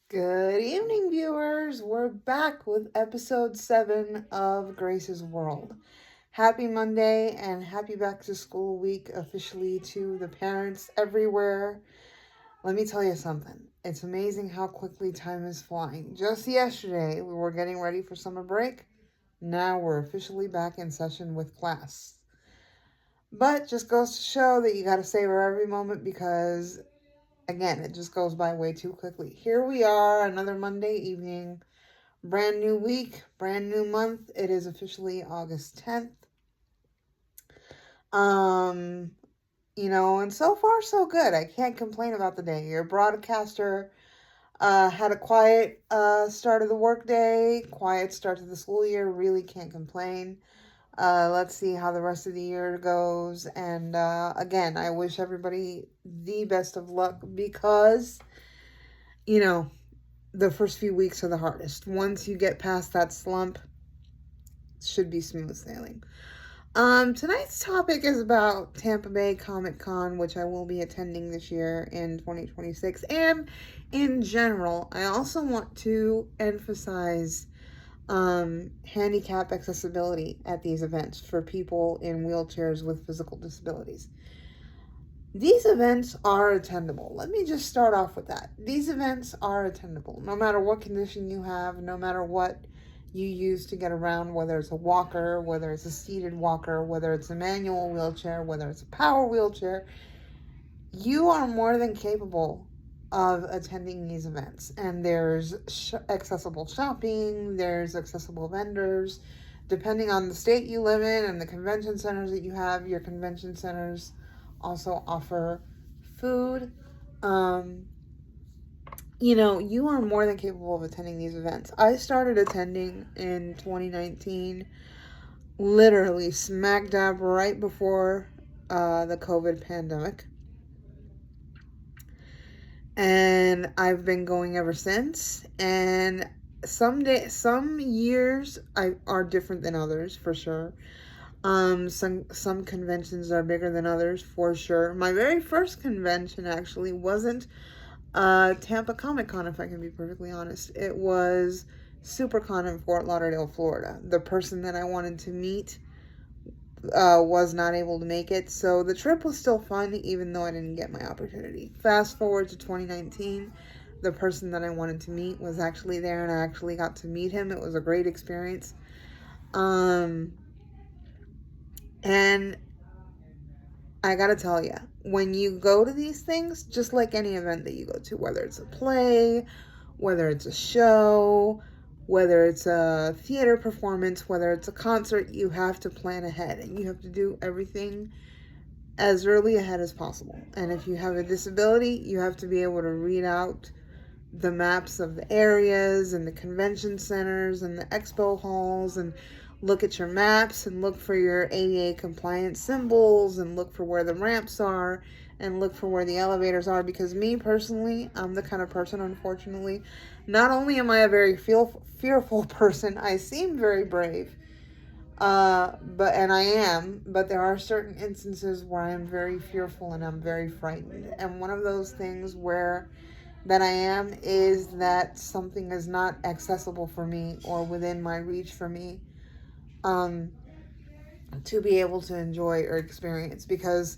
Good evening, viewers. We're back with episode 7 of Grace's World. Happy Monday and happy back to school week officially to the parents everywhere. Let me tell you something. It's amazing how quickly time is flying. Just yesterday, we were getting ready for summer break. Now we're officially back in session with class. But just goes to show that you got to savor every moment because again, it just goes by way too quickly. Here we are, another Monday evening, brand new week, brand new month. It is officially August 10th. And so far so good. I can't complain about the day. Your broadcaster had a quiet start of the workday, quiet start to the school year. Really can't complain. Let's see how the rest of the year goes. And again, I wish everybody the best of luck because, the first few weeks are the hardest. Once you get past that slump, it should be smooth sailing. Tonight's topic is about Tampa Bay Comic Con, which I will be attending this year in 2026. And in general, I also want to emphasize handicap accessibility at these events for people in wheelchairs with physical disabilities. These events are attendable. Let me just start off with that. These events are attendable. No matter what condition you have, no matter what you use to get around, whether it's a walker, whether it's a seated walker, whether it's a manual wheelchair, whether it's a power wheelchair, you are more than capable of attending these events. And there's accessible shopping, there's accessible vendors. Depending on the state you live in and the convention centers that you have, your convention centers also offer food. You are more than capable of attending these events. I started attending in 2019, literally smack dab right before the COVID pandemic. And I've been going ever since. And some years are different than others, for sure. Some conventions are bigger than others, for sure. My very first convention actually wasn't Tampa Comic Con, if I can be perfectly honest. It was SuperCon in Fort Lauderdale, Florida. The person that I wanted to meet was not able to make it, so the trip was still fun, even though I didn't get my opportunity. Fast forward to 2019, the person that I wanted to meet was actually there, and I actually got to meet him. It was a great experience. And I gotta tell you, when you go to these things, just like any event that you go to, whether it's a play, whether it's a show, whether it's a theater performance, whether it's a concert, you have to plan ahead and you have to do everything as early ahead as possible. And if you have a disability, you have to be able to read out the maps of the areas and the convention centers and the expo halls and look at your maps and look for your ADA compliant symbols and look for where the ramps are and look for where the elevators are. Because me personally, I'm the kind of person, unfortunately, not only am I a very fearful person, I seem very brave, but I am, but there are certain instances where I am very fearful and I'm very frightened. And one of those things that I am is that something is not accessible for me or within my reach for me to be able to enjoy or experience. Because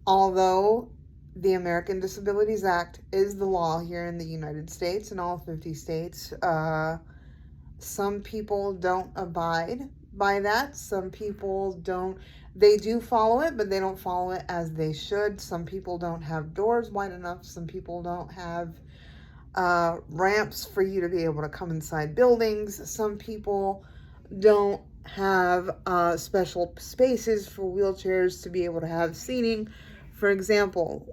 although the American Disabilities Act is the law here in the United States and all 50 states, some people don't abide by that. Some people don't. They do follow it, but they don't follow it as they should. Some people don't have doors wide enough. Some people don't have ramps for you to be able to come inside buildings. Some people don't have special spaces for wheelchairs to be able to have seating. For example,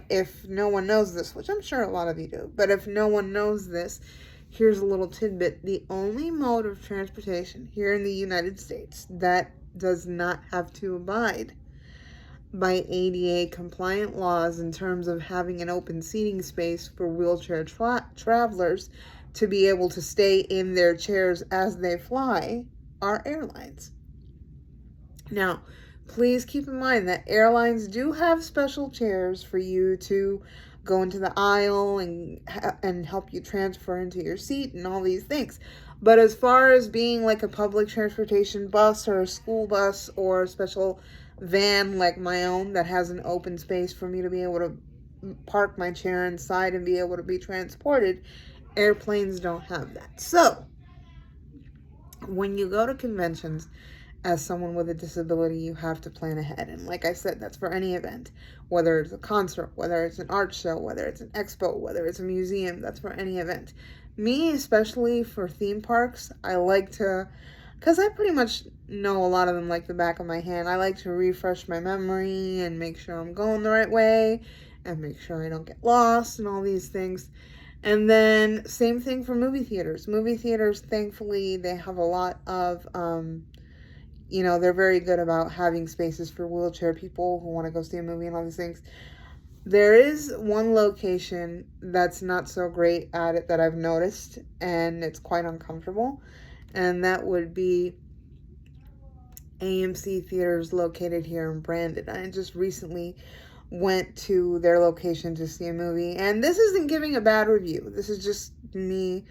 if no one knows this, which I'm sure a lot of you do, but if no one knows this, here's a little tidbit. The only mode of transportation here in the United States that does not have to abide by ADA compliant laws in terms of having an open seating space for wheelchair travelers to be able to stay in their chairs as they fly are airlines. Now, please keep in mind that airlines do have special chairs for you to go into the aisle and help you transfer into your seat and all these things. But as far as being like a public transportation bus or a school bus or a special van like my own that has an open space for me to be able to park my chair inside and be able to be transported, airplanes don't have that. So when you go to conventions as someone with a disability, you have to plan ahead. And like I said, that's for any event, whether it's a concert, whether it's an art show, whether it's an expo, whether it's a museum, that's for any event. Me, especially for theme parks, I like to, because I pretty much know a lot of them like the back of my hand, I like to refresh my memory and make sure I'm going the right way and make sure I don't get lost and all these things. And then same thing for movie theaters. Movie theaters, thankfully, they have a lot of, they're very good about having spaces for wheelchair people who want to go see a movie and all these things. There is one location that's not so great at it that I've noticed, and it's quite uncomfortable, and that would be AMC Theaters located here in Brandon. I just recently went to their location to see a movie, and this isn't giving a bad review. This is just me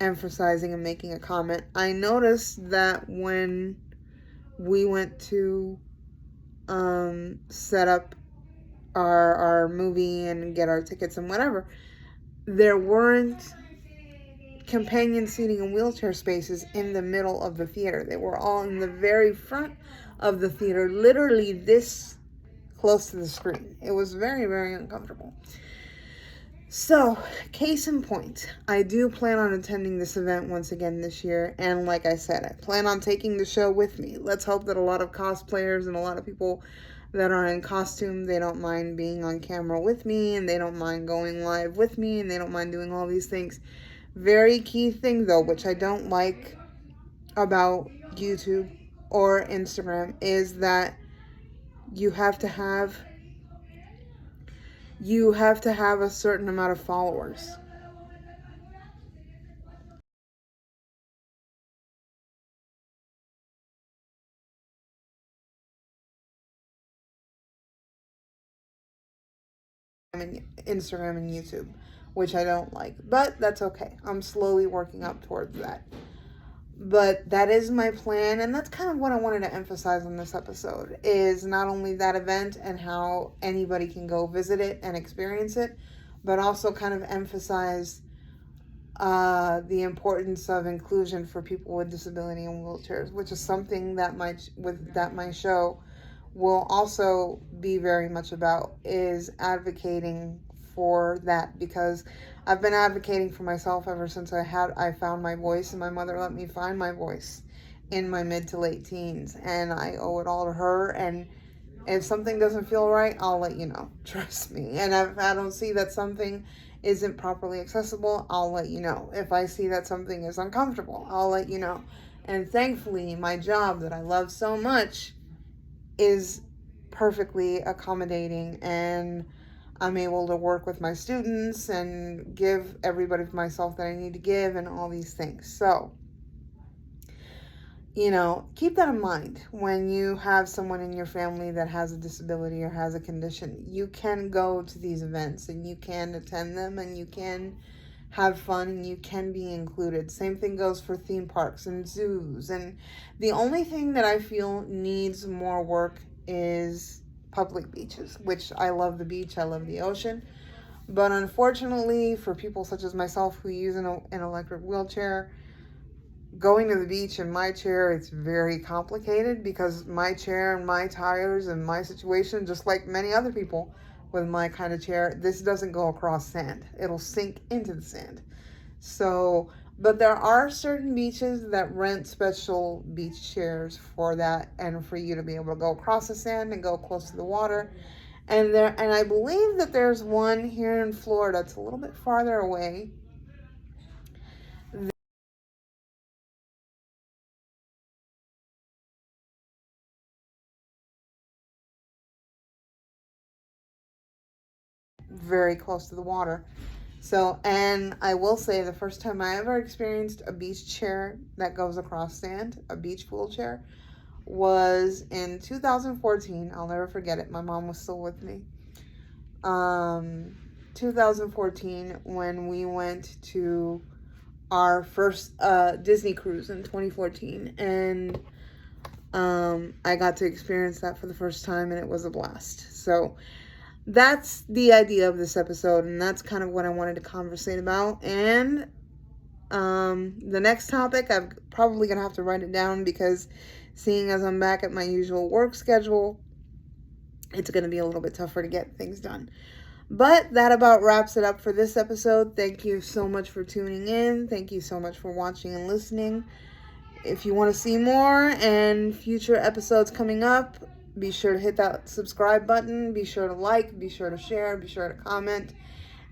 emphasizing and making a comment. I noticed that when we went to set up our movie and get our tickets and whatever, there weren't companion seating and wheelchair spaces in the middle of the theater. They were all in the very front of the theater, literally this close to the screen. It was very, very uncomfortable. So, case in point, I do plan on attending this event once again this year, and like I said, I plan on taking the show with me. Let's hope that a lot of cosplayers and a lot of people that are in costume, they don't mind being on camera with me, and they don't mind going live with me, and they don't mind doing all these things. Very key thing though, which I don't like about YouTube or Instagram, is that you have to have a certain amount of followers. Instagram and YouTube, which I don't like, but that's okay. I'm slowly working up towards that. But that is my plan, and that's kind of what I wanted to emphasize on this episode, is not only that event and how anybody can go visit it and experience it, but also kind of emphasize the importance of inclusion for people with disability and wheelchairs, which is something that my show will also be very much about, is advocating for that, because I've been advocating for myself ever since I found my voice, and my mother let me find my voice in my mid to late teens, and I owe it all to her. And if something doesn't feel right, I'll let you know. Trust me. And if I don't see that something isn't properly accessible, I'll let you know. If I see that something is uncomfortable, I'll let you know. And thankfully, my job that I love so much is perfectly accommodating, and I'm able to work with my students and give everybody myself that I need to give and all these things. So, keep that in mind when you have someone in your family that has a disability or has a condition. You can go to these events and you can attend them and you can have fun and you can be included. Same thing goes for theme parks and zoos. And the only thing that I feel needs more work is public beaches, which I love the beach, I love the ocean. But unfortunately, for people such as myself who use an electric wheelchair, going to the beach in my chair, it's very complicated, because my chair and my tires and my situation, just like many other people with my kind of chair, this doesn't go across sand. It'll sink into the sand. So, but there are certain beaches that rent special beach chairs for that, and for you to be able to go across the sand and go close to the water. And I believe that there's one here in Florida. It's a little bit farther away. Very close to the water. So, and I will say, the first time I ever experienced a beach chair that goes across sand, a beach pool chair, was in 2014. I'll never forget it. My mom was still with me. 2014 when we went to our first Disney cruise in 2014, and I got to experience that for the first time, and it was a blast. So that's the idea of this episode, and that's kind of what I wanted to conversate about. And the next topic, I'm probably gonna have to write it down, because seeing as I'm back at my usual work schedule, it's gonna be a little bit tougher to get things done. But that about wraps it up for this episode. Thank you so much for tuning in. Thank you so much for watching and listening. If you want to see more and future episodes coming up, be sure to hit that subscribe button. Be sure to like, be sure to share, be sure to comment.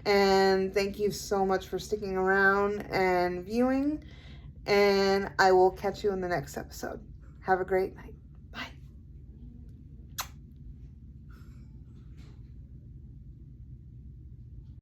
And thank you so much for sticking around and viewing. And I will catch you in the next episode. Have a great night.